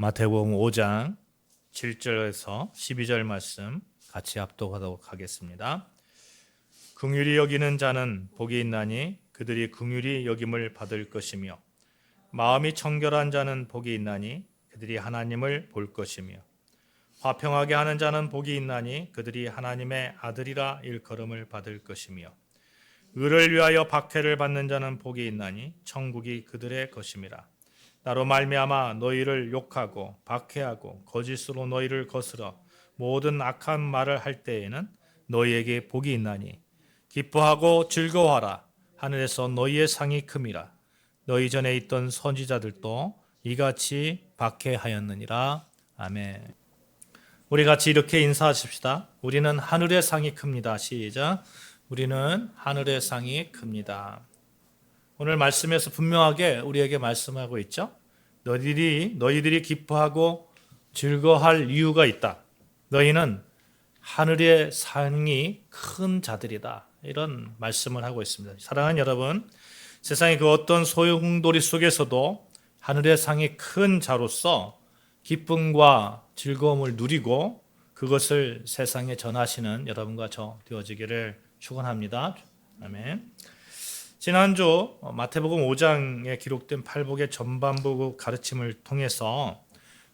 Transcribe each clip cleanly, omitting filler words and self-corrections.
마태복음 5장 7절에서 12절 말씀 같이 합독하도록 하겠습니다. 긍휼히 여기는 자는 복이 있나니 그들이 긍휼히 여김을 받을 것이며 마음이 청결한 자는 복이 있나니 그들이 하나님을 볼 것이며 화평하게 하는 자는 복이 있나니 그들이 하나님의 아들이라 일컬음을 받을 것이며 의를 위하여 박해를 받는 자는 복이 있나니 천국이 그들의 것임이라. 나로 말미암아 너희를 욕하고 박해하고 거짓으로 너희를 거스러 모든 악한 말을 할 때에는 너희에게 복이 있나니 기뻐하고 즐거워하라. 하늘에서 너희의 상이 큼이라. 너희 전에 있던 선지자들도 이같이 박해하였느니라. 아멘. 우리 같이 이렇게 인사하십시다. 우리는 하늘의 상이 큽니다. 시작. 우리는 하늘의 상이 큽니다. 오늘 말씀에서 분명하게 우리에게 말씀하고 있죠. 너희들이 기뻐하고 즐거워할 이유가 있다. 너희는 하늘의 상이 큰 자들이다. 이런 말씀을 하고 있습니다. 사랑하는 여러분, 세상의 그 어떤 소용돌이 속에서도 하늘의 상이 큰 자로서 기쁨과 즐거움을 누리고 그것을 세상에 전하시는 여러분과 저 되어지기를 축원합니다. 아멘. 지난주 마태복음 5장에 기록된 팔복의 전반부 가르침을 통해서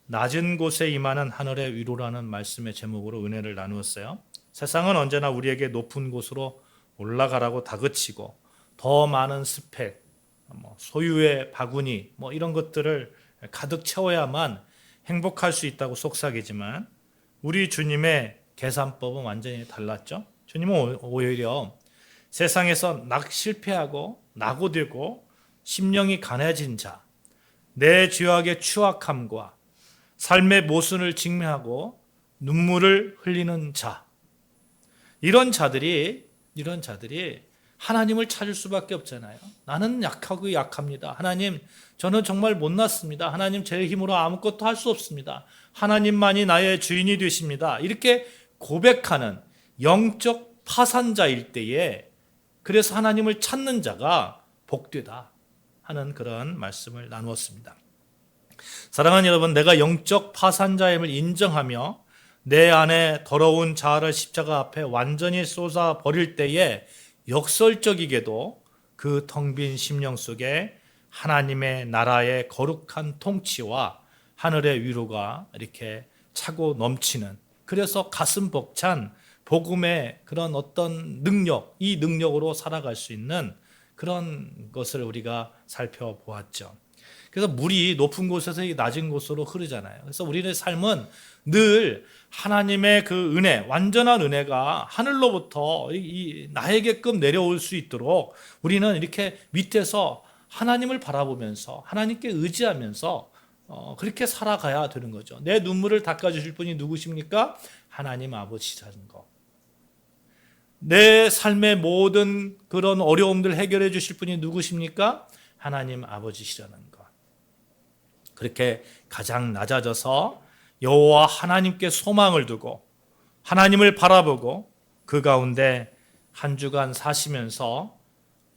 낮은 곳에 임하는 하늘의 위로라는 말씀의 제목으로 은혜를 나누었어요. 세상은 언제나 우리에게 높은 곳으로 올라가라고 다그치고 더 많은 스펙, 소유의 바구니 이런 것들을 가득 채워야만 행복할 수 있다고 속삭이지만 우리 주님의 계산법은 완전히 달랐죠. 주님은 오히려 세상에서 실패하고 낙오되고 심령이 가난해진 자, 내 죄악의 추악함과 삶의 모순을 직면하고 눈물을 흘리는 자, 이런 자들이 하나님을 찾을 수밖에 없잖아요. 나는 약하고 약합니다. 하나님, 저는 정말 못났습니다. 하나님, 제 힘으로 아무것도 할 수 없습니다. 하나님만이 나의 주인이 되십니다. 이렇게 고백하는 영적 파산자일 때에 그래서 하나님을 찾는 자가 복되다 하는 그런 말씀을 나누었습니다. 사랑하는 여러분, 내가 영적 파산자임을 인정하며 내 안에 더러운 자아를 십자가 앞에 완전히 쏟아 버릴 때에 역설적이게도 그 텅 빈 심령 속에 하나님의 나라의 거룩한 통치와 하늘의 위로가 이렇게 차고 넘치는, 그래서 가슴 벅찬 복음의 그런 어떤 능력, 이 능력으로 살아갈 수 있는 그런 것을 우리가 살펴보았죠. 그래서 물이 높은 곳에서 낮은 곳으로 흐르잖아요. 그래서 우리의 삶은 늘 하나님의 그 은혜, 완전한 은혜가 하늘로부터 나에게끔 내려올 수 있도록 우리는 이렇게 밑에서 하나님을 바라보면서 하나님께 의지하면서 그렇게 살아가야 되는 거죠. 내 눈물을 닦아주실 분이 누구십니까? 하나님 아버지라는 거. 내 삶의 모든 그런 어려움들 해결해 주실 분이 누구십니까? 하나님 아버지시라는 것. 그렇게 가장 낮아져서 여호와 하나님께 소망을 두고 하나님을 바라보고 그 가운데 한 주간 사시면서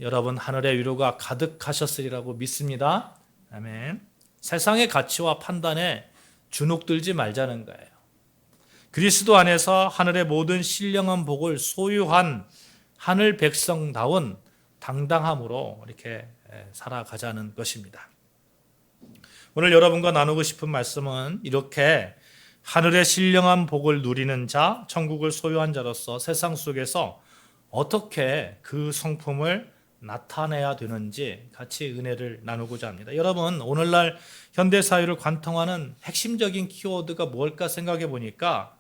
여러분 하늘의 위로가 가득하셨으리라고 믿습니다. 아멘. 세상의 가치와 판단에 주눅들지 말자는 거예요. 그리스도 안에서 하늘의 모든 신령한 복을 소유한 하늘 백성다운 당당함으로 이렇게 살아가자는 것입니다. 오늘 여러분과 나누고 싶은 말씀은 이렇게 하늘의 신령한 복을 누리는 자, 천국을 소유한 자로서 세상 속에서 어떻게 그 성품을 나타내야 되는지 같이 은혜를 나누고자 합니다. 여러분, 오늘날 현대사회를 관통하는 핵심적인 키워드가 뭘까 생각해 보니까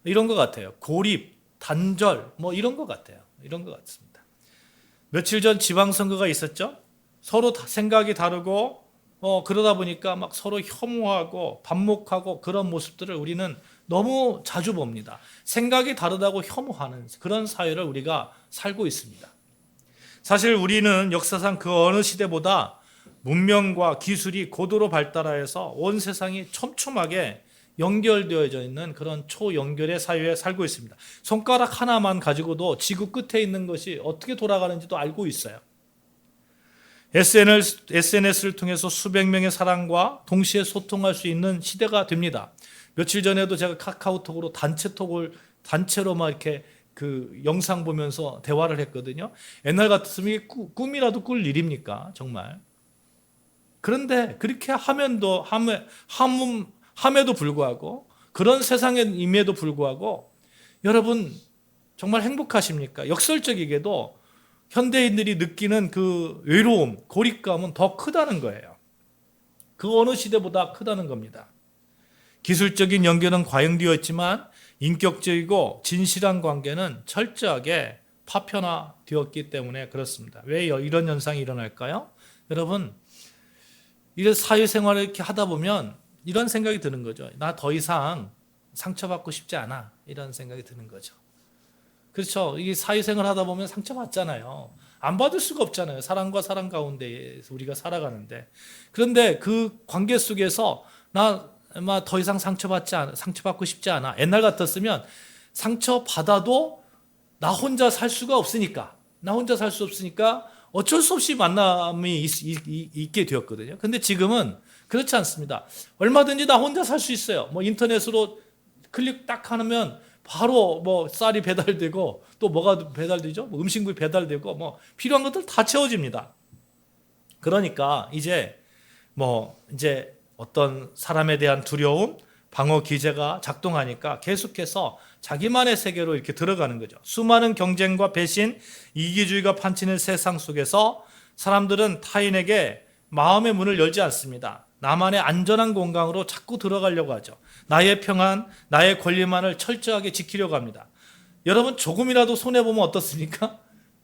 이런 것 같아요. 고립, 단절, 이런 것 같아요. 이런 것 같습니다. 며칠 전 지방선거가 있었죠? 서로 생각이 다르고, 그러다 보니까 막 서로 혐오하고 반목하고 그런 모습들을 우리는 너무 자주 봅니다. 생각이 다르다고 혐오하는 그런 사회를 우리가 살고 있습니다. 사실 우리는 역사상 그 어느 시대보다 문명과 기술이 고도로 발달하여서 온 세상이 촘촘하게 연결되어져 있는 그런 초연결의 사회에 살고 있습니다. 손가락 하나만 가지고도 지구 끝에 있는 것이 어떻게 돌아가는지도 알고 있어요. SNS를 통해서 수백 명의 사람과 동시에 소통할 수 있는 시대가 됩니다. 며칠 전에도 제가 카카오톡으로 단체로 막 이렇게 그 영상 보면서 대화를 했거든요. 옛날 같았으면 이게 꿈이라도 꿀 일입니까? 정말. 그런데 그렇게 함에도 불구하고 그런 세상에 임에도 불구하고 여러분 정말 행복하십니까? 역설적이게도 현대인들이 느끼는 그 외로움, 고립감은 더 크다는 거예요. 그 어느 시대보다 크다는 겁니다. 기술적인 연결은 과잉되어 있지만 인격적이고 진실한 관계는 철저하게 파편화되었기 때문에 그렇습니다. 왜 이런 현상이 일어날까요? 여러분, 이런 사회생활을 이렇게 하다 보면 이런 생각이 드는 거죠. 나 더 이상 상처받고 싶지 않아. 이런 생각이 드는 거죠. 그렇죠. 이게 사회생활 하다 보면 상처받잖아요. 안 받을 수가 없잖아요. 사람과 사람 가운데 우리가 살아가는데. 그런데 그 관계 속에서 나 더 이상 상처받고 싶지 않아. 옛날 같았으면 상처받아도 나 혼자 살 수가 없으니까. 나 혼자 살 수 없으니까 어쩔 수 없이 만남이 있게 되었거든요. 근데 지금은 그렇지 않습니다. 얼마든지 나 혼자 살 수 있어요. 뭐 인터넷으로 클릭 딱 하면 바로 뭐 쌀이 배달되고 또 뭐가 배달되죠? 뭐 음식물이 배달되고 뭐 필요한 것들 다 채워집니다. 그러니까 이제 어떤 사람에 대한 두려움, 방어 기제가 작동하니까 계속해서 자기만의 세계로 이렇게 들어가는 거죠. 수많은 경쟁과 배신, 이기주의가 판치는 세상 속에서 사람들은 타인에게 마음의 문을 열지 않습니다. 나만의 안전한 공간으로 자꾸 들어가려고 하죠. 나의 평안, 나의 권리만을 철저하게 지키려고 합니다. 여러분 조금이라도 손해보면 어떻습니까?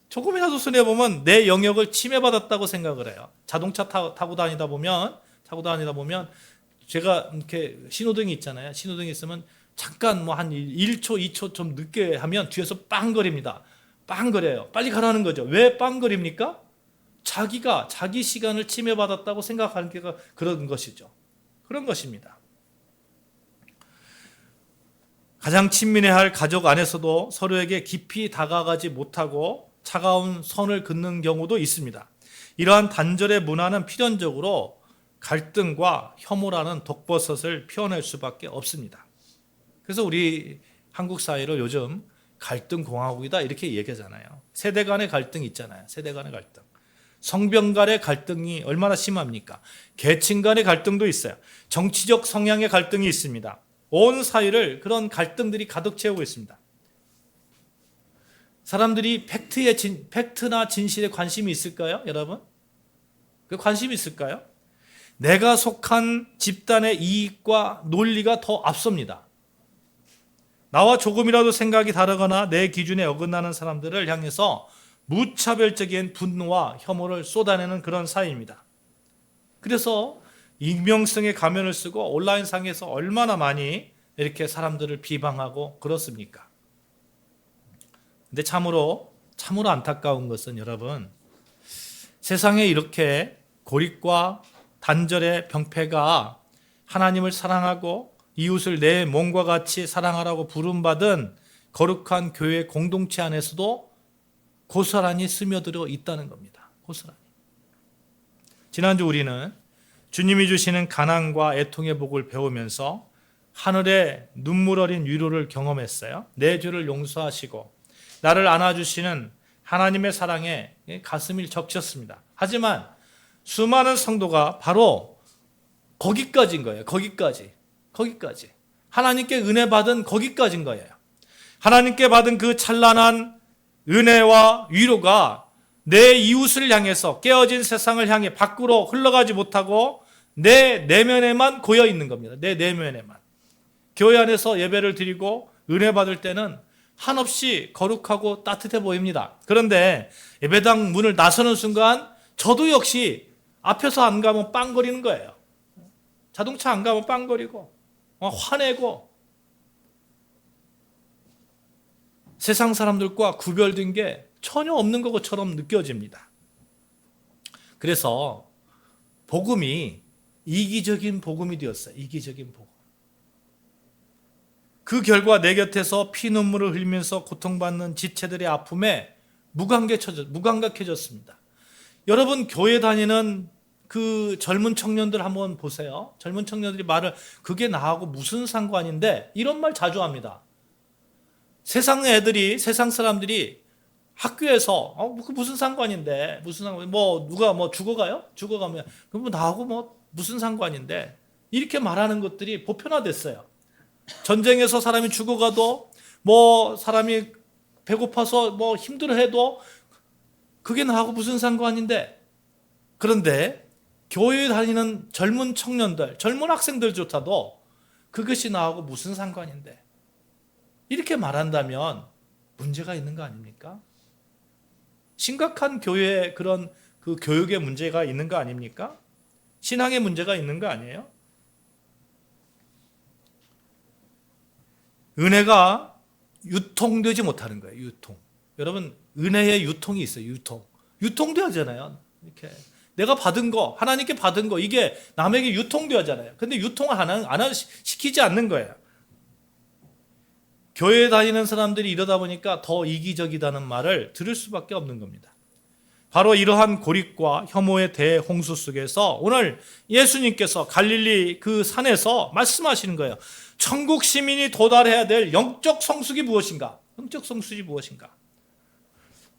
조금이라도 손해보면 내 영역을 침해받았다고 생각을 해요. 자동차 타고 다니다 보면 제가 이렇게 신호등이 있잖아요. 신호등이 있으면 잠깐 한 1초, 2초 좀 늦게 하면 뒤에서 빵거립니다. 빵거려요. 빨리 가라는 거죠. 왜 빵거립니까? 자기가 자기 시간을 침해받았다고 생각하는 게 그런 것이죠. 그런 것입니다. 가장 친밀해야 할 가족 안에서도 서로에게 깊이 다가가지 못하고 차가운 선을 긋는 경우도 있습니다. 이러한 단절의 문화는 필연적으로 갈등과 혐오라는 독버섯을 피워낼 수밖에 없습니다. 그래서 우리 한국 사회를 요즘 갈등공화국이다 이렇게 얘기하잖아요. 세대 간의 갈등이 있잖아요. 세대 간의 갈등. 성병 간의 갈등이 얼마나 심합니까? 계층 간의 갈등도 있어요. 정치적 성향의 갈등이 있습니다. 온 사회를 그런 갈등들이 가득 채우고 있습니다. 사람들이 팩트나 진실에 관심이 있을까요? 여러분? 그 관심이 있을까요? 내가 속한 집단의 이익과 논리가 더 앞섭니다. 나와 조금이라도 생각이 다르거나 내 기준에 어긋나는 사람들을 향해서 무차별적인 분노와 혐오를 쏟아내는 그런 사회입니다. 그래서 익명성의 가면을 쓰고 온라인상에서 얼마나 많이 이렇게 사람들을 비방하고 그렇습니까? 근데 참으로 안타까운 것은 여러분, 세상에 이렇게 고립과 단절의 병폐가 하나님을 사랑하고 이웃을 내 몸과 같이 사랑하라고 부름받은 거룩한 교회 공동체 안에서도 고스란히 스며들어 있다는 겁니다. 고스란히. 지난주 우리는 주님이 주시는 가난과 애통의 복을 배우면서 하늘의 눈물 어린 위로를 경험했어요. 내 죄를 용서하시고 나를 안아주시는 하나님의 사랑에 가슴이 적셨습니다. 하지만 수많은 성도가 바로 거기까지인 거예요. 거기까지. 하나님께 은혜 받은 거기까지인 거예요. 하나님께 받은 그 찬란한 은혜와 위로가 내 이웃을 향해서 깨어진 세상을 향해 밖으로 흘러가지 못하고 내 내면에만 고여 있는 겁니다. 내 내면에만. 교회 안에서 예배를 드리고 은혜 받을 때는 한없이 거룩하고 따뜻해 보입니다. 그런데 예배당 문을 나서는 순간 저도 역시 앞에서 안 가면 빵거리는 거예요. 자동차 안 가면 빵거리고 화내고 세상 사람들과 구별된 게 전혀 없는 것처럼 느껴집니다. 그래서 복음이 이기적인 복음이 되었어요. 이기적인 복음. 그 결과 내 곁에서 피눈물을 흘리면서 고통받는 지체들의 아픔에 무감각해졌습니다. 여러분 교회 다니는 그 젊은 청년들 한번 보세요. 젊은 청년들이 말을 그게 나하고 무슨 상관인데 이런 말 자주 합니다. 세상 애들이 세상 사람들이 학교에서 그 무슨 상관인데 무슨 상관 뭐 누가 뭐 죽어가요? 죽어가면 그럼 뭐 나하고 뭐 무슨 상관인데 이렇게 말하는 것들이 보편화됐어요. 전쟁에서 사람이 죽어가도 뭐 사람이 배고파서 뭐 힘들어해도 그게 나하고 무슨 상관인데 그런데 교회에 다니는 젊은 청년들, 젊은 학생들조차도 그것이 나하고 무슨 상관인데 이렇게 말한다면 문제가 있는 거 아닙니까? 심각한 교회의 그런 그 교육의 문제가 있는 거 아닙니까? 신앙의 문제가 있는 거 아니에요? 은혜가 유통되지 못하는 거예요. 유통. 여러분 은혜의 유통이 있어요. 유통되어야잖아요. 이렇게 내가 받은 거 하나님께 받은 거 이게 남에게 유통되어야잖아요. 근데 유통을 안 시키지 않는 거예요. 교회에 다니는 사람들이 이러다 보니까 더 이기적이다는 말을 들을 수밖에 없는 겁니다. 바로 이러한 고립과 혐오의 대홍수 속에서 오늘 예수님께서 갈릴리 그 산에서 말씀하시는 거예요. 천국 시민이 도달해야 될 영적 성숙이 무엇인가? 영적 성숙이 무엇인가?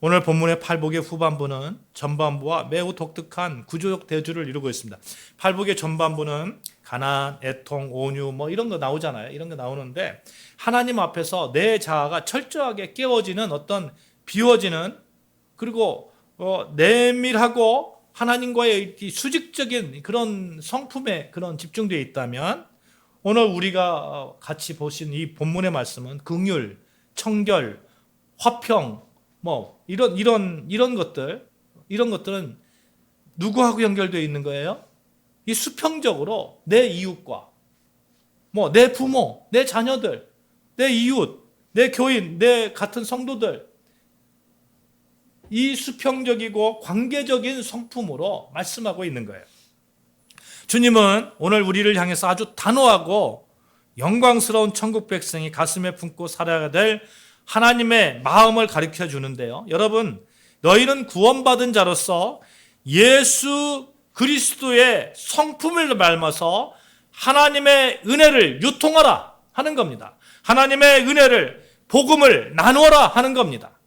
오늘 본문의 팔복의 후반부는 전반부와 매우 독특한 구조적 대조를 이루고 있습니다. 팔복의 전반부는 가난, 애통, 온유 뭐 이런 거 나오잖아요. 이런 거 나오는데 하나님 앞에서 내 자아가 철저하게 깨워지는 어떤 비워지는 그리고 내밀하고 하나님과의 수직적인 그런 성품에 그런 집중되어 있다면 오늘 우리가 같이 보신 이 본문의 말씀은 긍휼, 청결, 화평 뭐 이런 것들은 누구하고 연결되어 있는 거예요? 이 수평적으로 내 이웃과 뭐 내 부모, 내 자녀들, 내 이웃, 내 교인, 내 같은 성도들 이 수평적이고 관계적인 성품으로 말씀하고 있는 거예요. 주님은 오늘 우리를 향해서 아주 단호하고 영광스러운 천국 백성이 가슴에 품고 살아야 될 하나님의 마음을 가르쳐 주는데요. 여러분, 너희는 구원받은 자로서 예수 그리스도의 성품을 닮아서 하나님의 은혜를 유통하라 하는 겁니다. 하나님의 은혜를 복음을 나누어라 하는 겁니다.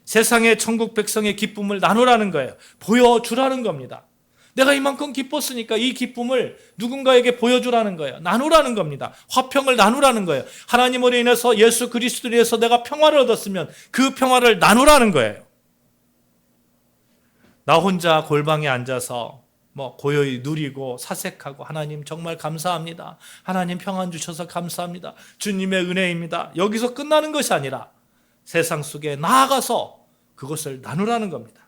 세상의 천국 백성의 기쁨을 나누라는 거예요. 보여주라는 겁니다. 내가 이만큼 기뻤으니까 이 기쁨을 누군가에게 보여주라는 거예요. 나누라는 겁니다. 화평을 나누라는 거예요. 하나님으로 인해서 예수 그리스도로 인해서 내가 평화를 얻었으면 그 평화를 나누라는 거예요. 나 혼자 골방에 앉아서 뭐 고요히 누리고 사색하고 하나님 정말 감사합니다. 하나님 평안 주셔서 감사합니다. 주님의 은혜입니다. 여기서 끝나는 것이 아니라 세상 속에 나아가서 그것을 나누라는 겁니다.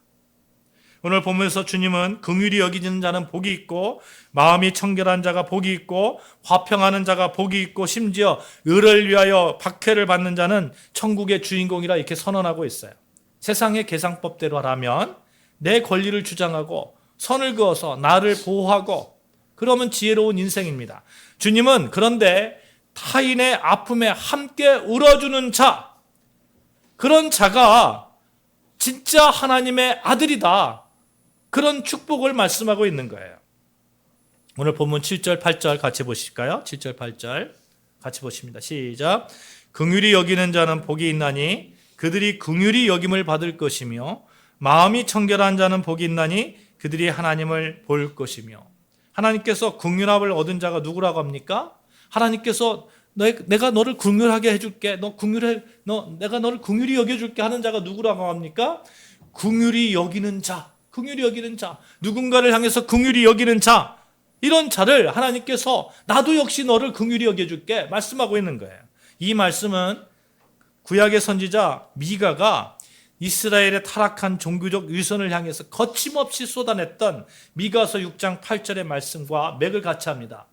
오늘 보면서 주님은 긍휼히 여기는 자는 복이 있고 마음이 청결한 자가 복이 있고 화평하는 자가 복이 있고 심지어 의를 위하여 박해를 받는 자는 천국의 주인공이라 이렇게 선언하고 있어요. 세상의 계산법대로라면 내 권리를 주장하고 선을 그어서 나를 보호하고 그러면 지혜로운 인생입니다. 주님은 그런데 타인의 아픔에 함께 울어주는 자, 그런 자가 진짜 하나님의 아들이다. 그런 축복을 말씀하고 있는 거예요. 오늘 본문 7절, 8절 같이 보실까요? 7절, 8절 같이 보십니다. 시작. 긍휼히 여기는 자는 복이 있나니 그들이 긍휼히 여김을 받을 것이며 마음이 청결한 자는 복이 있나니 그들이 하나님을 볼 것이며. 하나님께서 긍휼함을 얻은 자가 누구라고 합니까? 하나님께서 내가 너를 긍휼하게 해줄게. 내가 너를 긍휼히 여겨줄게 하는 자가 누구라고 합니까? 긍휼히 여기는 자. 긍휼히 여기는 자, 누군가를 향해서 긍휼히 여기는 자, 이런 자를 하나님께서 나도 역시 너를 긍휼히 여겨줄게 말씀하고 있는 거예요. 이 말씀은 구약의 선지자 미가가 이스라엘의 타락한 종교적 위선을 향해서 거침없이 쏟아냈던 미가서 6장 8절의 말씀과 맥을 같이 합니다.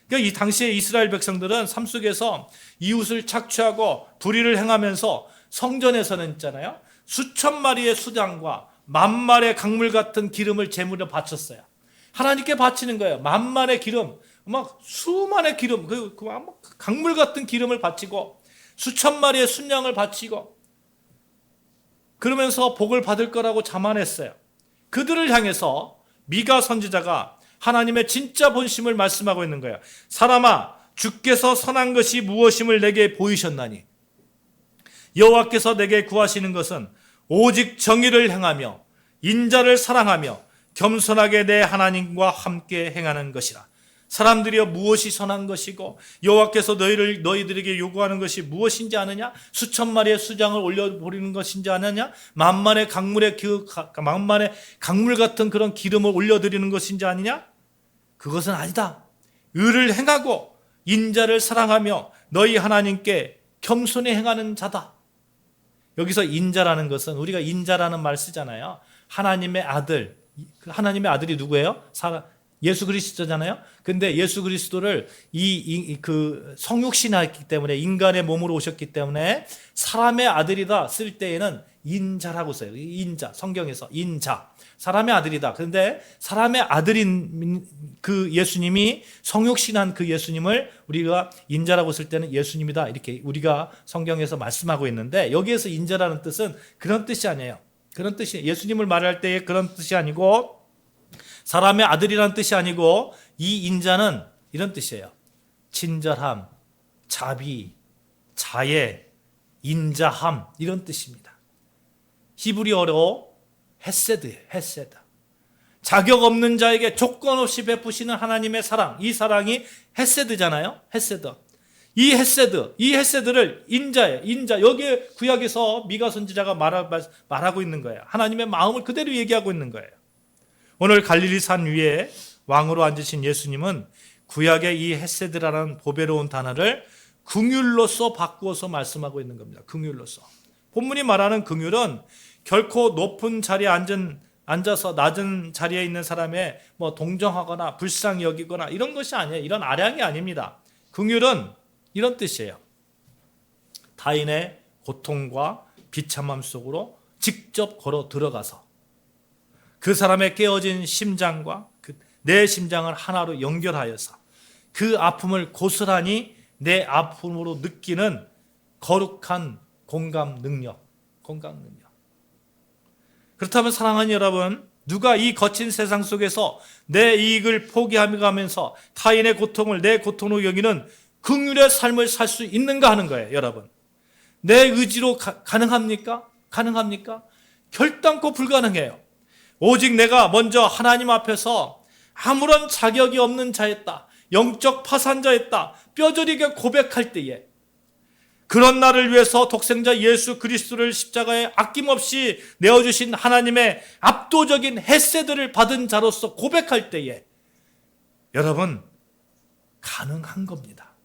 그러니까 이 당시에 이스라엘 백성들은 삶 속에서 이웃을 착취하고 불의를 행하면서 성전에서는 있잖아요. 수천 마리의 수장과 만마의 강물 같은 기름을 제물로 바쳤어요. 하나님께 바치는 거예요. 만마의 기름, 막 수만의 기름, 강물 같은 기름을 바치고 수천 마리의 순양을 바치고 그러면서 복을 받을 거라고 자만했어요. 그들을 향해서 미가 선지자가 하나님의 진짜 본심을 말씀하고 있는 거예요. 사람아, 주께서 선한 것이 무엇임을 내게 보이셨나니 여호와께서 내게 구하시는 것은 오직 정의를 행하며 인자를 사랑하며 겸손하게 내 하나님과 함께 행하는 것이라. 사람들이여, 무엇이 선한 것이고 여호와께서 너희들에게 요구하는 것이 무엇인지 아느냐? 수천 마리의 수장을 올려버리는 것인지 아느냐? 만만의 강물 같은 그런 기름을 올려드리는 것인지 아니냐? 그것은 아니다. 의를 행하고 인자를 사랑하며 너희 하나님께 겸손히 행하는 자다. 여기서 인자라는 것은, 우리가 인자라는 말 쓰잖아요. 하나님의 아들, 하나님의 아들이 누구예요? 예수 그리스도잖아요. 근데 예수 그리스도를 성육신하였기 때문에, 인간의 몸으로 오셨기 때문에 사람의 아들이다 쓸 때에는 인자라고 써요. 인자, 성경에서 인자, 사람의 아들이다. 그런데 사람의 아들인 그 예수님이, 성육신한 그 예수님을 우리가 인자라고 쓸 때는 예수님이다, 이렇게 우리가 성경에서 말씀하고 있는데, 여기에서 인자라는 뜻은 그런 뜻이 아니에요. 그런 뜻이, 예수님을 말할 때의 그런 뜻이 아니고, 사람의 아들이라는 뜻이 아니고, 이 인자는 이런 뜻이에요. 친절함, 자비, 자애, 인자함, 이런 뜻입니다. 히브리어로 헤세드예요. 헤세드. 자격 없는 자에게 조건 없이 베푸시는 하나님의 사랑, 이 사랑이 헤세드잖아요. 헤세드. 이 헤세드를 인자예요. 인자. 여기에 구약에서 미가 선지자가 말하고 있는 거예요. 하나님의 마음을 그대로 얘기하고 있는 거예요. 오늘 갈릴리 산 위에 왕으로 앉으신 예수님은 구약의 이 헤세드라는 보배로운 단어를 긍휼로서 바꾸어서 말씀하고 있는 겁니다. 긍휼로서. 본문이 말하는 긍휼은 결코 높은 자리에 앉아서 낮은 자리에 있는 사람의 동정하거나 불쌍히 여기거나 이런 것이 아니에요. 이런 아량이 아닙니다. 긍휼은 이런 뜻이에요. 타인의 고통과 비참함 속으로 직접 걸어 들어가서 그 사람의 깨어진 심장과 내 심장을 하나로 연결하여서 그 아픔을 고스란히 내 아픔으로 느끼는 거룩한 공감 능력. 그렇다면 사랑하는 여러분, 누가 이 거친 세상 속에서 내 이익을 포기하면서 타인의 고통을 내 고통으로 여기는 긍휼의 삶을 살 수 있는가 하는 거예요, 여러분. 내 의지로 가능합니까? 결단코 불가능해요. 오직 내가 먼저 하나님 앞에서 아무런 자격이 없는 자였다, 영적 파산자였다, 뼈저리게 고백할 때에, 그런 나를 위해서 독생자 예수 그리스도를 십자가에 아낌없이 내어주신 하나님의 압도적인 헤세드를 받은 자로서 고백할 때에, 여러분, 가능한 겁니다.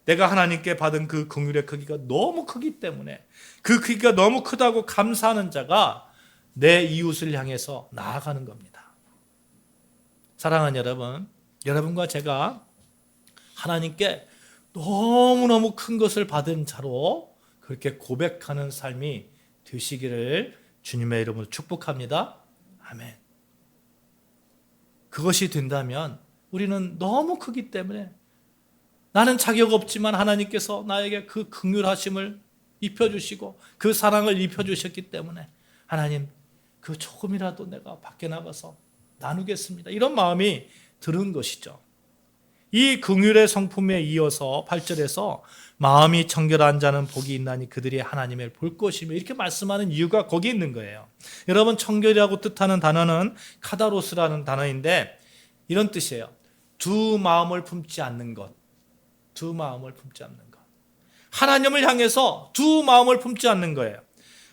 내가 하나님께 받은 그 긍휼의 크기가 너무 크기 때문에, 그 크기가 너무 크다고 감사하는 자가 내 이웃을 향해서 나아가는 겁니다. 사랑하는 여러분, 여러분과 제가 하나님께 너무너무 큰 것을 받은 자로 그렇게 고백하는 삶이 되시기를 주님의 이름으로 축복합니다. 아멘. 그것이 된다면 우리는 너무 크기 때문에, 나는 자격 없지만 하나님께서 나에게 그 긍휼하심을 입혀주시고 그 사랑을 입혀주셨기 때문에, 하나님, 그 조금이라도 내가 밖에 나가서 나누겠습니다, 이런 마음이 드는 것이죠. 이 긍휼의 성품에 이어서 8절에서 마음이 청결한 자는 복이 있나니 그들이 하나님을 볼 것이며, 이렇게 말씀하는 이유가 거기 있는 거예요. 여러분, 청결이라고 뜻하는 단어는 카다로스라는 단어인데 이런 뜻이에요. 두 마음을 품지 않는 것. 하나님을 향해서 두 마음을 품지 않는 거예요.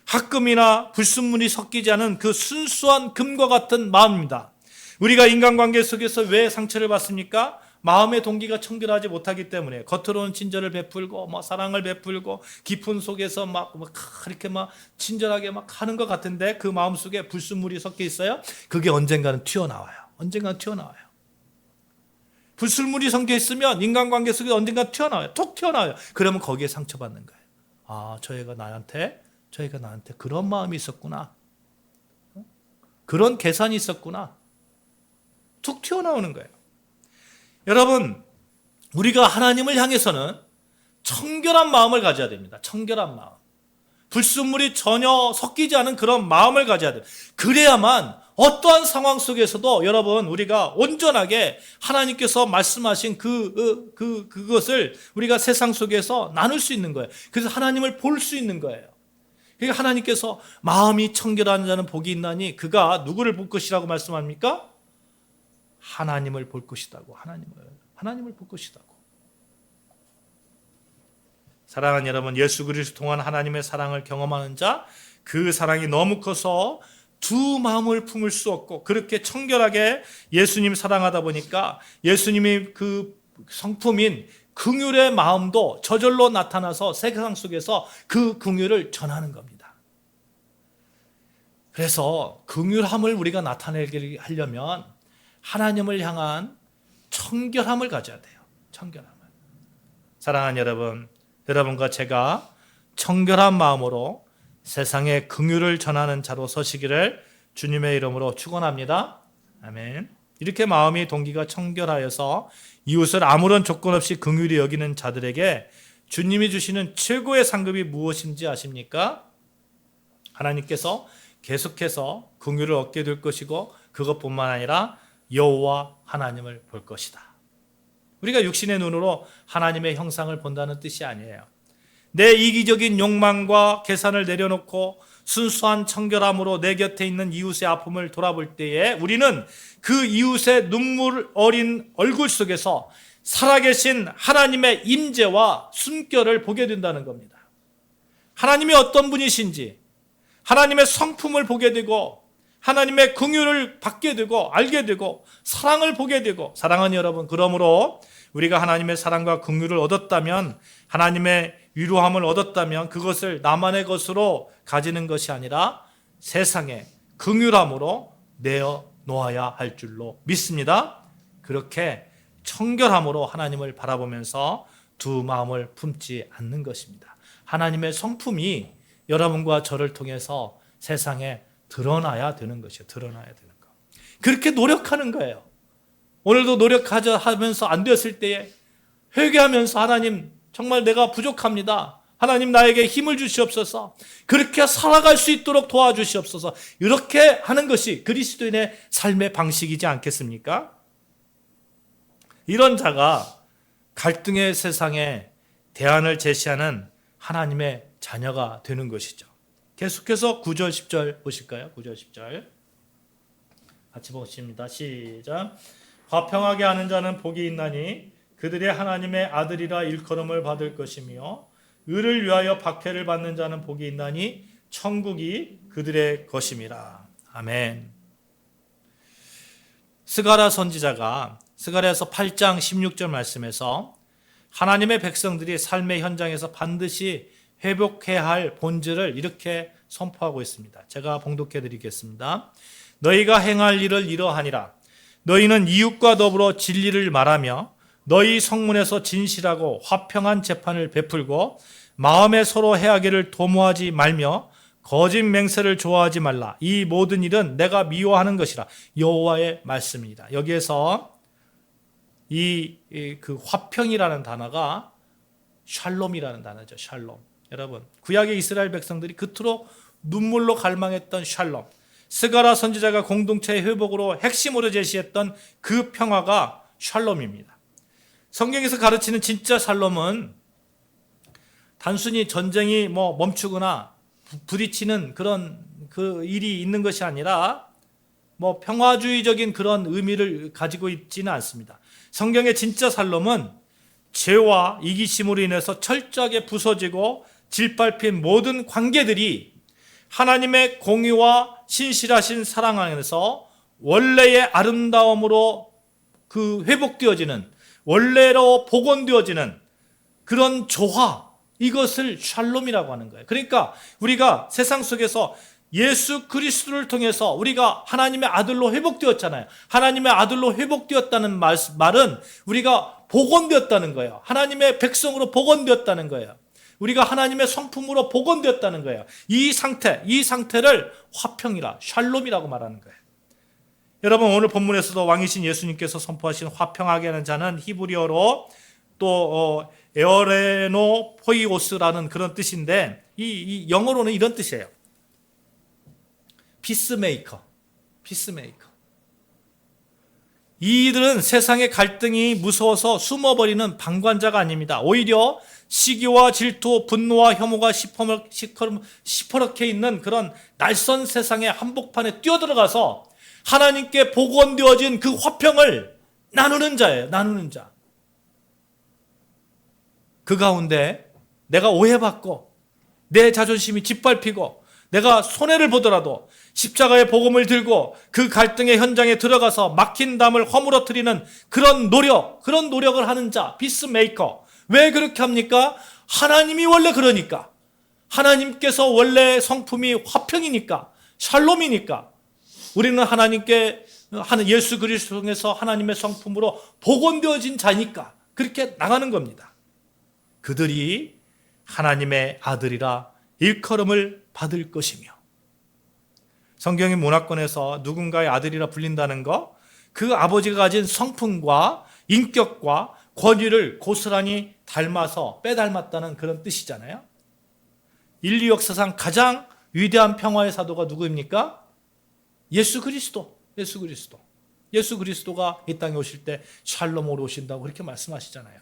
합금이나 불순물이 섞이지 않은 그 순수한 금과 같은 마음입니다. 우리가 인간관계 속에서 왜 상처를 받습니까? 마음의 동기가 청결하지 못하기 때문에. 겉으로는 친절을 베풀고 사랑을 베풀고 깊은 속에서 이렇게 친절하게 하는 것 같은데, 그 마음 속에 불순물이 섞여 있어요. 그게 언젠가는 튀어나와요. 불순물이 섞여 있으면 인간관계 속에 언젠가 톡 튀어나와요. 그러면 거기에 상처받는 거예요. 아, 저희가 나한테 그런 마음이 있었구나, 그런 계산이 있었구나, 툭 튀어나오는 거예요. 여러분, 우리가 하나님을 향해서는 청결한 마음을 가져야 됩니다. 청결한 마음. 불순물이 전혀 섞이지 않은 그런 마음을 가져야 돼요. 그래야만 어떠한 상황 속에서도 여러분 우리가 온전하게 하나님께서 말씀하신 그것을 우리가 세상 속에서 나눌 수 있는 거예요. 그래서 하나님을 볼 수 있는 거예요. 그러니까 하나님께서 마음이 청결한 자는 복이 있나니 그가 누구를 볼 것이라고 말씀합니까? 하나님을 볼 것이라고. 하나님을 볼 것이라고. 사랑하는 여러분, 예수 그리스도 통한 하나님의 사랑을 경험하는 자, 그 사랑이 너무 커서 두 마음을 품을 수 없고 그렇게 청결하게 예수님 사랑하다 보니까 예수님이 그 성품인 긍휼의 마음도 저절로 나타나서 세상 속에서 그 긍휼을 전하는 겁니다. 그래서 긍휼함을 우리가 나타내게 하려면 하나님을 향한 청결함을 가져야 돼요. 청결함을. 사랑하는 여러분, 여러분과 제가 청결한 마음으로 세상에 긍휼을 전하는 자로 서시기를 주님의 이름으로 축원합니다. 아멘. 이렇게 마음이 동기가 청결하여서 이웃을 아무런 조건 없이 긍휼히 여기는 자들에게 주님이 주시는 최고의 상급이 무엇인지 아십니까? 하나님께서 계속해서 긍휼을 얻게 될 것이고 그것뿐만 아니라 여호와 하나님을 볼 것이다. 우리가 육신의 눈으로 하나님의 형상을 본다는 뜻이 아니에요. 내 이기적인 욕망과 계산을 내려놓고 순수한 청결함으로 내 곁에 있는 이웃의 아픔을 돌아볼 때에 우리는 그 이웃의 눈물 어린 얼굴 속에서 살아계신 하나님의 임재와 숨결을 보게 된다는 겁니다. 하나님이 어떤 분이신지, 하나님의 성품을 보게 되고 하나님의 긍휼을 받게 되고 알게 되고 사랑을 보게 되고, 사랑하는 여러분, 그러므로 우리가 하나님의 사랑과 긍휼을 얻었다면, 하나님의 위로함을 얻었다면 그것을 나만의 것으로 가지는 것이 아니라 세상에 긍휼함으로 내어 놓아야 할 줄로 믿습니다. 그렇게 청결함으로 하나님을 바라보면서 두 마음을 품지 않는 것입니다. 하나님의 성품이 여러분과 저를 통해서 세상에 드러나야 되는 것이에요. 드러나야 되는 거. 그렇게 노력하는 거예요. 오늘도 노력하자 하면서 안 되었을 때에 회개하면서 하나님 정말 내가 부족합니다. 하나님 나에게 힘을 주시옵소서. 그렇게 살아갈 수 있도록 도와주시옵소서. 이렇게 하는 것이 그리스도인의 삶의 방식이지 않겠습니까? 이런 자가 갈등의 세상에 대안을 제시하는 하나님의 자녀가 되는 것이죠. 계속해서 9절 10절 보실까요? 9절 10절 같이 보십니다. 시작. 화평하게 하는 자는 복이 있나니 그들의 하나님의 아들이라 일컬음을 받을 것이며 의를 위하여 박해를 받는 자는 복이 있나니 천국이 그들의 것임이라. 아멘. 스가랴 선지자가 스가랴서 8장 16절 말씀에서 하나님의 백성들이 삶의 현장에서 반드시 회복해야 할 본질을 이렇게 선포하고 있습니다. 제가 봉독해 드리겠습니다. 너희가 행할 일을 이러하니라. 너희는 이웃과 더불어 진리를 말하며 너희 성문에서 진실하고 화평한 재판을 베풀고 마음에 서로 해하기를 도모하지 말며 거짓 맹세를 좋아하지 말라. 이 모든 일은 내가 미워하는 것이라. 여호와의 말씀입니다. 여기에서 그 화평이라는 단어가 샬롬이라는 단어죠. 샬롬. 여러분, 구약의 이스라엘 백성들이 그토록 눈물로 갈망했던 샬롬, 스가랴 선지자가 공동체의 회복으로 핵심으로 제시했던 그 평화가 샬롬입니다. 성경에서 가르치는 진짜 샬롬은 단순히 전쟁이 멈추거나 부딪히는 그런 그 일이 있는 것이 아니라 평화주의적인 그런 의미를 가지고 있지는 않습니다. 성경의 진짜 샬롬은 죄와 이기심으로 인해서 철저하게 부서지고 질밟힌 모든 관계들이 하나님의 공의와 신실하신 사랑 안에서 원래의 아름다움으로 회복되어지는, 원래로 복원되어지는 그런 조화, 이것을 샬롬이라고 하는 거예요. 그러니까 우리가 세상 속에서 예수 그리스도를 통해서 우리가 하나님의 아들로 회복되었잖아요. 하나님의 아들로 회복되었다는 말은 우리가 복원되었다는 거예요. 하나님의 백성으로 복원되었다는 거예요. 우리가 하나님의 성품으로 복원되었다는 거예요. 이 상태를 화평이라, 샬롬이라고 말하는 거예요. 여러분, 오늘 본문에서도 왕이신 예수님께서 선포하신 화평하게 하는 자는 히브리어로 또 에어레노 포이오스라는 그런 뜻인데 이 영어로는 이런 뜻이에요. 피스메이커. 피스메이커. 이들은 세상의 갈등이 무서워서 숨어버리는 방관자가 아닙니다. 오히려 시기와 질투, 분노와 혐오가 시퍼렇게 있는 그런 낯선 세상의 한복판에 뛰어들어가서 하나님께 복원되어진 그 화평을 나누는 자예요. 나누는 자. 그 가운데 내가 오해받고 내 자존심이 짓밟히고 내가 손해를 보더라도 십자가의 복음을 들고 그 갈등의 현장에 들어가서 막힌 담을 허물어뜨리는 그런 노력을 하는 자, 피스메이커. 왜 그렇게 합니까? 하나님이 원래 그러니까. 하나님께서 원래 성품이 화평이니까, 샬롬이니까. 우리는 하나님께 예수 그리스도 통해서 하나님의 성품으로 복원되어진 자니까 그렇게 나가는 겁니다. 그들이 하나님의 아들이라 일컬음을 받을 것이며, 성경의 문화권에서 누군가의 아들이라 불린다는 거, 그 아버지가 가진 성품과 인격과 권위를 고스란히 닮아서 빼닮았다는 그런 뜻이잖아요. 인류 역사상 가장 위대한 평화의 사도가 누구입니까? 예수 그리스도. 예수 그리스도가 이 땅에 오실 때 샬롬으로 오신다고 그렇게 말씀하시잖아요.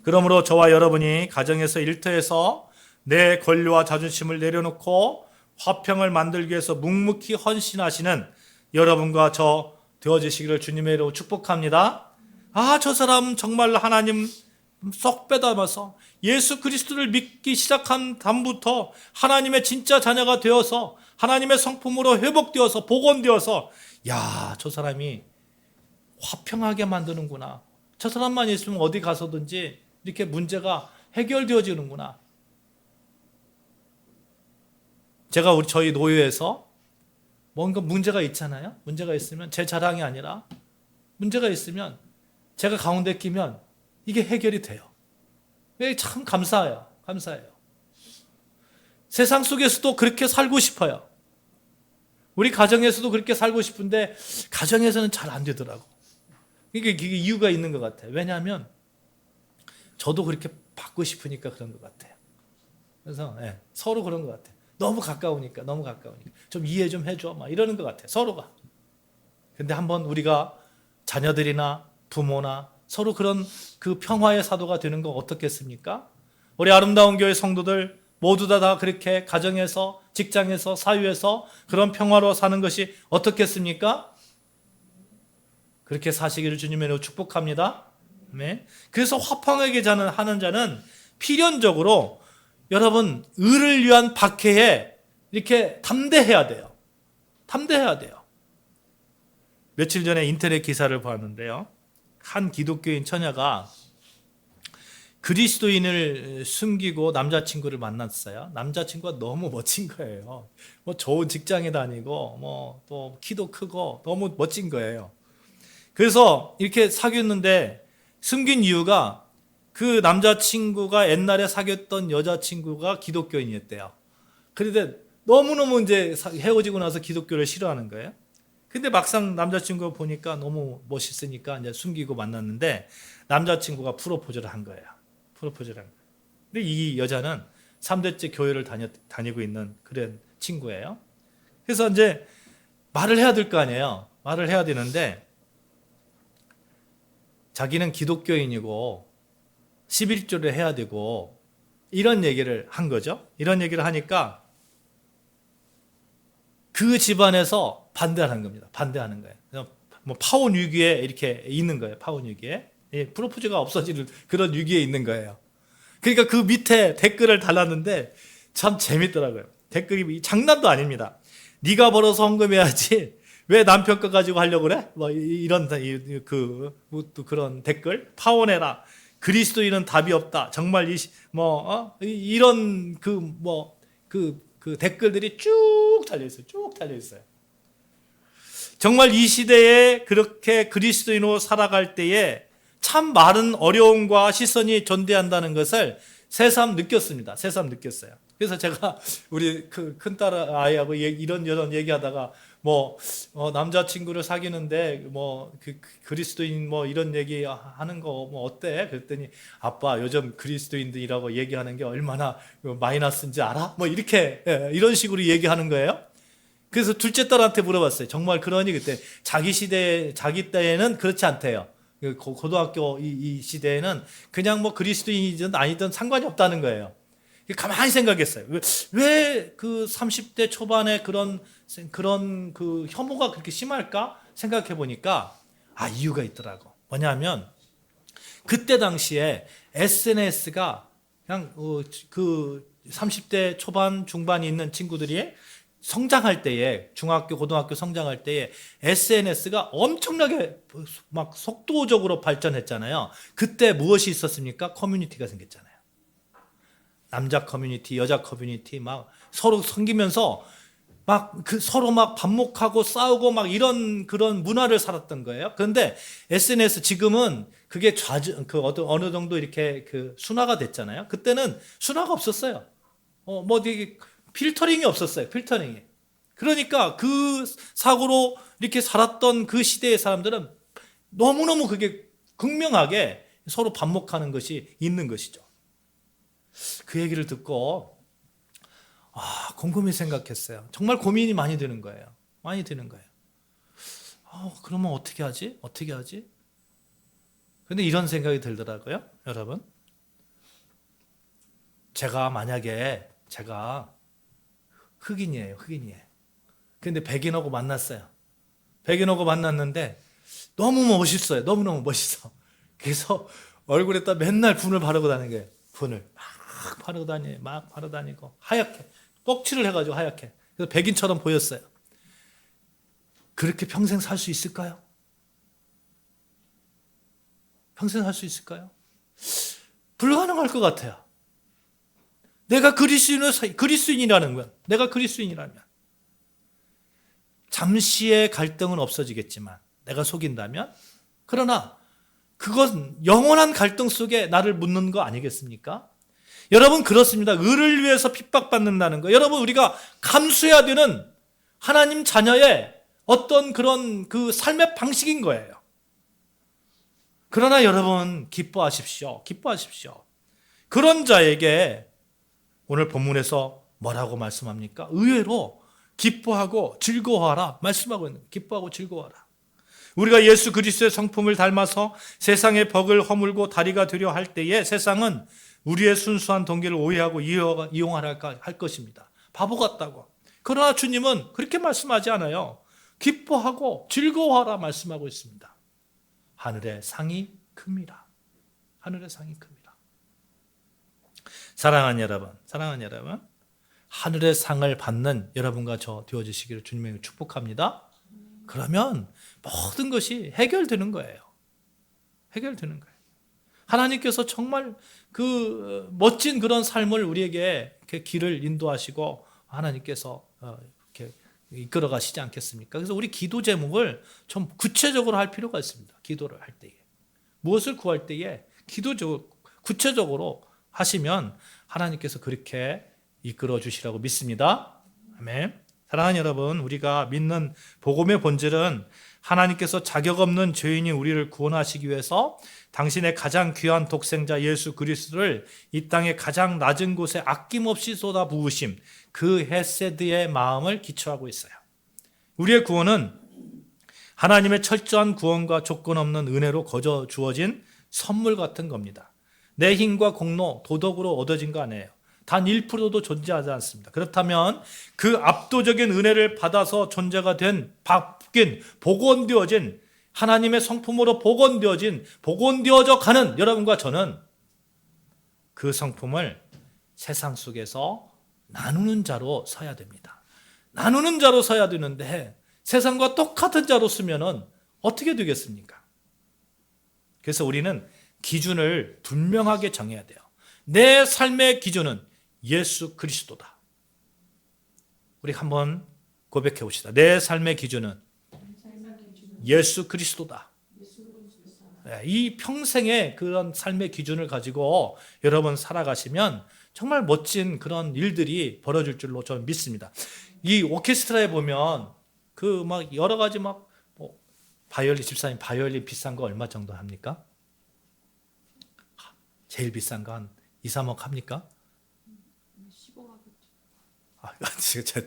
그러므로 저와 여러분이 가정에서, 일터에서 내 권리와 자존심을 내려놓고 화평을 만들기 위해서 묵묵히 헌신하시는 여러분과 저 되어지시기를 주님의 이름으로 축복합니다. 저 사람 정말 하나님 쏙 빼닮아서 예수 그리스도를 믿기 시작한 다음부터 하나님의 진짜 자녀가 되어서 하나님의 성품으로 회복되어서 복원되어서, 저 사람이 화평하게 만드는구나. 저 사람만 있으면 어디 가서든지 이렇게 문제가 해결되어지는구나. 제가 저희 노예에서 뭔가 문제가 있잖아요. 문제가 있으면 제 자랑이 아니라 문제가 있으면 제가 가운데 끼면 이게 해결이 돼요. 참 감사해요. 세상 속에서도 그렇게 살고 싶어요. 우리 가정에서도 그렇게 살고 싶은데 가정에서는 잘 안 되더라고. 이게 이유가 있는 것 같아요. 왜냐하면 저도 그렇게 받고 싶으니까 그런 것 같아요. 그래서 서로 그런 것 같아요. 너무 가까우니까 좀 이해 좀 해줘 막 이러는 것 같아요. 서로가. 근데 한번 우리가 자녀들이나 부모나 서로 그런 그 평화의 사도가 되는 거 어떻겠습니까? 우리 아름다운 교회 성도들 모두 다 그렇게 가정에서, 직장에서, 사회에서 그런 평화로 사는 것이 어떻겠습니까? 그렇게 사시기를 주님의 이름으로 축복합니다. 네. 그래서 화평하게 하는 자는 필연적으로 여러분 의를 위한 박해에 이렇게 담대해야 돼요. 며칠 전에 인터넷 기사를 봤는데요. 한 기독교인 처녀가 그리스도인을 숨기고 남자친구를 만났어요. 남자친구가 너무 멋진 거예요. 좋은 직장에 다니고 또 키도 크고 너무 멋진 거예요. 그래서 이렇게 사귀었는데 숨긴 이유가 그 남자친구가 옛날에 사귀었던 여자친구가 기독교인이었대요. 그런데 너무너무 이제 헤어지고 나서 기독교를 싫어하는 거예요. 근데 막상 남자친구가 보니까 너무 멋있으니까 이제 숨기고 만났는데 남자친구가 프로포즈를 한 거예요. 근데 이 여자는 3대째 교회를 다니고 있는 그런 친구예요. 그래서 이제 말을 해야 될 거 아니에요. 말을 해야 되는데 자기는 기독교인이고 11조를 해야 되고 이런 얘기를 한 거죠. 이런 얘기를 하니까 그 집안에서 반대하는 겁니다. 반대하는 거예요. 파혼 위기에 이렇게 있는 거예요. 파혼 위기에. 프로포즈가 없어지는 그런 위기에 있는 거예요. 그러니까 그 밑에 댓글을 달았는데 참 재밌더라고요. 댓글이 장난도 아닙니다. 네가 벌어서 헌금해야지 왜 남편 거 가지고 하려고 그래? 이런 그런 댓글. 파혼해라. 그리스도인은 답이 없다. 정말 이런 그 댓글들이 쭉 달려 있어요. 정말 이 시대에 그렇게 그리스도인으로 살아갈 때에 참 많은 어려움과 시선이 존재한다는 것을 새삼 느꼈습니다. 느꼈어요. 그래서 제가 우리 그 큰딸 아이하고 이런 얘기하다가 남자친구를 사귀는데 그리스도인 이런 얘기 하는 거 어때? 그랬더니 아빠 요즘 그리스도인들이라고 얘기하는 게 얼마나 마이너스인지 알아? 이렇게 이런 식으로 얘기하는 거예요. 그래서 둘째 딸한테 물어봤어요. 정말 그러니? 그때 자기 때에는 그렇지 않대요. 고등학교 이 시대에는 그냥 뭐 그리스도인이든 아니든 상관이 없다는 거예요. 가만히 생각했어요. 왜 그 30대 초반에 그런 그 혐오가 그렇게 심할까? 생각해 보니까 이유가 있더라고. 뭐냐면 그때 당시에 SNS가 그냥 그 30대 초반 중반이 있는 친구들이 성장할 때에, 중학교 고등학교 성장할 때에 SNS가 엄청나게 막 속도적으로 발전했잖아요. 그때 무엇이 있었습니까? 커뮤니티가 생겼잖아요. 남자 커뮤니티, 여자 커뮤니티 막 서로 섬기면서 막 서로 막 반목하고 싸우고 막 이런 그런 문화를 살았던 거예요. 그런데 SNS 지금은 그게 어느 정도 이렇게 그 순화가 됐잖아요. 그때는 순화가 없었어요. 뭐 되게 필터링이 없었어요. 필터링이. 그러니까 그 사고로 이렇게 살았던 그 시대의 사람들은 너무너무 그게 극명하게 서로 반목하는 것이 있는 것이죠. 그 얘기를 듣고 곰곰이 생각했어요. 정말 고민이 많이 드는 거예요. 많이 드는 거예요. 그러면 어떻게 하지? 어떻게 하지? 근데 이런 생각이 들더라고요, 여러분. 만약에 제가 흑인이에요. 근데 백인하고 만났어요. 백인하고 만났는데 너무 멋있어요. 너무너무 멋있어. 그래서 얼굴에다 맨날 분을 바르고 다니는 거예요. 분을 막 바르고 다니고 하얗게 뻑칠을 해가지고 하얗게. 그래서 백인처럼 보였어요. 그렇게 평생 살 수 있을까요? 평생 살 수 있을까요? 불가능할 것 같아요. 내가 그리스도인이라는 거야. 내가 그리스도인이라면 잠시의 갈등은 없어지겠지만 내가 속인다면, 그러나 그건 영원한 갈등 속에 나를 묻는 거 아니겠습니까? 여러분, 그렇습니다. 의를 위해서 핍박받는다는 거, 여러분, 우리가 감수해야 되는 하나님 자녀의 어떤 그런 그 삶의 방식인 거예요. 그러나 여러분, 기뻐하십시오. 그런 자에게 오늘 본문에서 뭐라고 말씀합니까? 의외로 기뻐하고 즐거워하라 말씀하고 있는 거예요. 기뻐하고 즐거워하라. 우리가 예수 그리스도의 성품을 닮아서 세상의 벽을 허물고 다리가 되려 할 때에 세상은 우리의 순수한 동기를 오해하고 이용하려 할 것입니다. 바보 같다고. 그러나 주님은 그렇게 말씀하지 않아요. 기뻐하고 즐거워하라 말씀하고 있습니다. 하늘의 상이 큽니다. 하늘의 상이 큽니다. 사랑하는 여러분, 하늘의 상을 받는 여러분과 저 되어주시기를 주님의 축복합니다. 그러면 모든 것이 해결되는 거예요. 하나님께서 정말 그 멋진 그런 삶을 우리에게 이렇게 길을 인도하시고 하나님께서 이렇게 이끌어 가시지 않겠습니까? 그래서 우리 기도 제목을 좀 구체적으로 할 필요가 있습니다. 기도를 할 때에. 무엇을 구할 때에 구체적으로 하시면 하나님께서 그렇게 이끌어 주시라고 믿습니다. 아멘. 사랑하는 여러분, 우리가 믿는 복음의 본질은 하나님께서 자격 없는 죄인이 우리를 구원하시기 위해서 당신의 가장 귀한 독생자 예수 그리스도를 이 땅의 가장 낮은 곳에 아낌없이 쏟아 부으심, 그 헤세드의 마음을 기초하고 있어요. 우리의 구원은 하나님의 철저한 구원과 조건 없는 은혜로 거저 주어진 선물 같은 겁니다. 내 힘과 공로, 도덕으로 얻어진 거 아니에요. 단 1%도 존재하지 않습니다. 그렇다면 그 압도적인 은혜를 받아서 존재가 된 바뀐 복원되어진 하나님의 성품으로 복원되어져 가는 여러분과 저는 그 성품을 세상 속에서 나누는 자로 서야 됩니다. 나누는 자로 서야 되는데 세상과 똑같은 자로 쓰면은 어떻게 되겠습니까? 그래서 우리는 기준을 분명하게 정해야 돼요. 내 삶의 기준은 예수 그리스도다. 우리 한번 고백해 봅시다. 내 삶의 기준은 예수 그리스도다. 이 평생의 그런 삶의 기준을 가지고 여러분 살아가시면 정말 멋진 그런 일들이 벌어질 줄로 저는 믿습니다. 이 오케스트라에 보면 그 막 여러 가지 막 바이올린 집사님 바이올린 비싼 거 얼마 정도 합니까? 제일 비싼 거 한 2, 3억 합니까?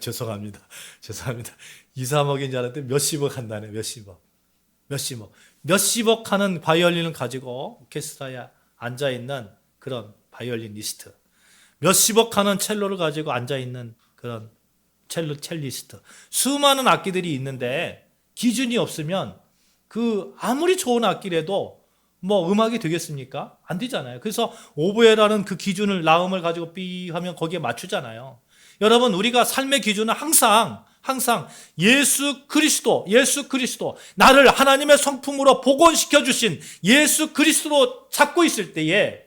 죄송합니다. 죄송합니다. 2, 3억인 줄 알았는데 몇십억 한다네. 몇십억. 몇십억 하는 바이올린을 가지고 오케스트라에 앉아있는 그런 바이올리니스트. 몇십억 하는 첼로를 가지고 앉아있는 그런 첼리스트. 수많은 악기들이 있는데 기준이 없으면 그 아무리 좋은 악기라도 뭐 음악이 되겠습니까? 안 되잖아요. 그래서 오보에라는 그 기준을 나음을 가지고 삐 하면 거기에 맞추잖아요. 여러분, 우리가 삶의 기준은 항상 예수 그리스도 나를 하나님의 성품으로 복원시켜 주신 예수 그리스도로 잡고 있을 때에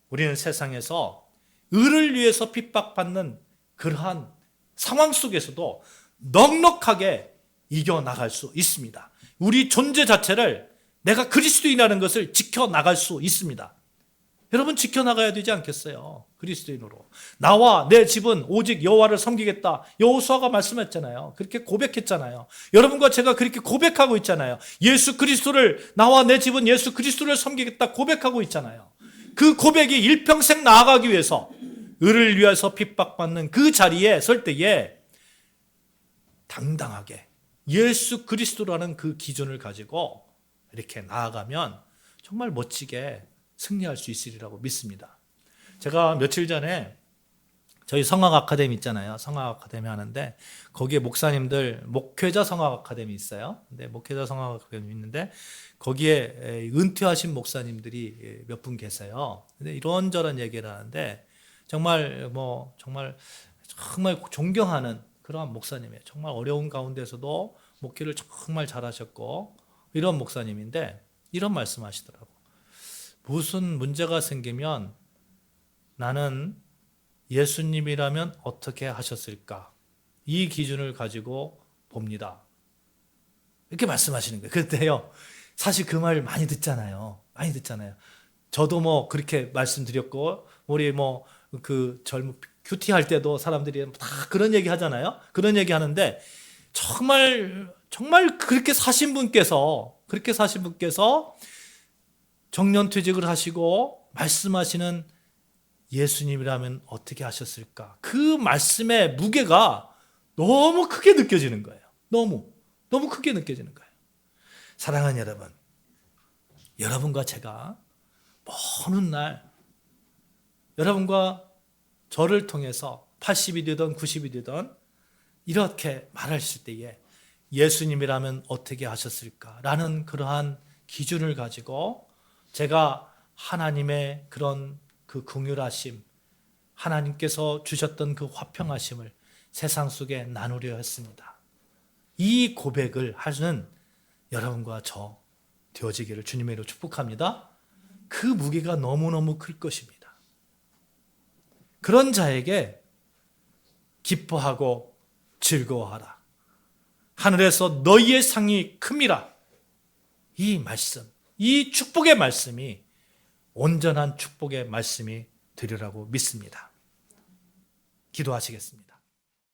우리는 세상에서 의를 위해서 핍박받는 그러한 상황 속에서도 넉넉하게 이겨나갈 수 있습니다. 우리 존재 자체를 내가 그리스도인이라는 것을 지켜나갈 수 있습니다. 여러분, 지켜나가야 되지 않겠어요? 그리스도인으로. 나와 내 집은 오직 여호와를 섬기겠다. 여호수아가 말씀했잖아요. 그렇게 고백했잖아요. 여러분과 제가 그렇게 고백하고 있잖아요. 예수 그리스도를, 나와 내 집은 예수 그리스도를 섬기겠다 고백하고 있잖아요. 그 고백이 일평생 나아가기 위해서 의를 위해서 핍박받는 그 자리에 설 때에 당당하게 예수 그리스도라는 그 기준을 가지고 이렇게 나아가면 정말 멋지게 승리할 수 있으리라고 믿습니다. 제가 며칠 전에 저희 성악 아카데미 있잖아요. 성악 아카데미 하는데 거기에 목사님들 목회자 성악 아카데미 있어요. 근데 목회자 성악 아카데미 있는데 거기에 은퇴하신 목사님들이 몇 분 계세요. 근데 이런저런 얘기를 하는데 정말 존경하는 그러한 목사님이에요. 정말 어려운 가운데서도 목회를 정말 잘하셨고 이런 목사님인데 이런 말씀하시더라고. 무슨 문제가 생기면 나는 예수님이라면 어떻게 하셨을까? 이 기준을 가지고 봅니다. 이렇게 말씀하시는 거예요. 그런데요, 사실 그 말 많이 듣잖아요. 저도 뭐 그렇게 말씀드렸고, 우리 뭐 그 젊은 큐티 할 때도 사람들이 다 그런 얘기 하잖아요. 그런 얘기 하는데 정말 그렇게 사신 분께서 정년퇴직을 하시고 말씀하시는 예수님이라면 어떻게 하셨을까? 그 말씀의 무게가 너무 크게 느껴지는 거예요. 너무 크게 느껴지는 거예요. 사랑하는 여러분, 여러분과 제가 먼 훗날 여러분과 저를 통해서 80이 되든 90이 되든 이렇게 말하실 때에 예수님이라면 어떻게 하셨을까라는 그러한 기준을 가지고 제가 하나님의 그런 그 긍휼하심, 하나님께서 주셨던 그 화평하심을 세상 속에 나누려 했습니다. 이 고백을 하는 여러분과 저 되어지기를 주님의 이름으로 축복합니다. 그 무게가 너무너무 클 것입니다. 그런 자에게 기뻐하고 즐거워하라. 하늘에서 너희의 상이 큼이라. 이 말씀, 이 축복의 말씀이 온전한 축복의 말씀이 되리라고 믿습니다. 기도하시겠습니다.